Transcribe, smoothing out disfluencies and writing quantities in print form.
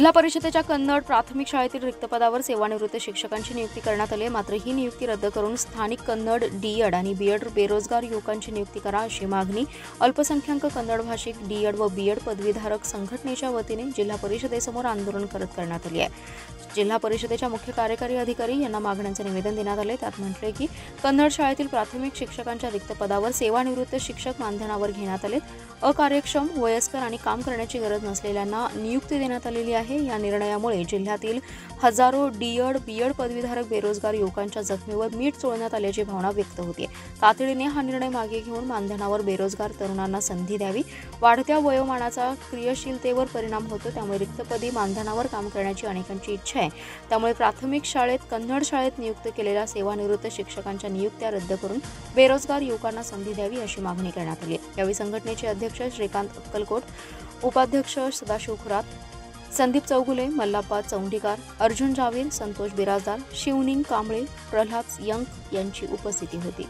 जिल्हा परिषदेच्या कन्नड प्राथमिक शाळेतील रिक्त पदावर सेवानिवृत्त शिक्षकांची नियुक्ती करण्यात आली आहे। मात्र ही नियुक्ती रद्द करून स्थानिक कन्नड डीएड आणि बीएड बेरोजगार युवकांची नियुक्ती करा अशी मागणी अल्पसंख्याक कन्नड भाषिक डीएड व बीएड पदवीधारक संघटनेच्या वतीने जिल्हा परिषदेसमोर आंदोलन करण्यात आले आहे। जिल्हा परिषदेच्या मुख्य कार्यकारी अधिकारी यांना मागण्यांचे निवेदन देण्यात आले। त्यात म्हटले की कन्नड शाळेतील प्राथमिक शिक्षकांच्या रिक्त पदावर सेवानिवृत्त शिक्षक मानधनावर घेण्यात आले। अकार्यक्षम, वयस्कर आणि काम करण्याची गरज नसलेल्यांना नियुक्ती देण्यात आलेली आहे। या निर्णयामुळे जिल्ह्यातील हजारो डीएड बीएड पदवीधारक बेरोजगार युवकांच्या जखमेवर मीठ चोळण्यात आल्याची भावना व्यक्त होते। तातडीने हा निर्णय मागे घेऊन मानधनावर बेरोजगार तरुणांना संधी द्यावी। वाढत्या वयोमानाचा क्रियाशीलतेवर परिणाम होतो, त्यामुळे रिक्तपदी मानधनावर काम करण्याची अनेकांची इच्छा आहे। त्यामुळे प्राथमिक शाळेत कन्नड शाळेत नियुक्त केलेल्या सेवानिवृत्त शिक्षकांच्या नियुक्त्या रद्द करून बेरोजगार युवकांना संधी द्यावी अशी मागणी करण्यात आली आहे। यावेळी संघटनेचे अध्यक्ष श्रीकांत अक्कलकोट, उपाध्यक्ष सदाशिव खुरात, संदीप चौगुले, मल्लाप्पा चौंडीकर, अर्जुन जावीर, संतोष बिराजदार, शिवनिंग कांबळे, प्रल्हाद यंग यांची उपस्थिती होती।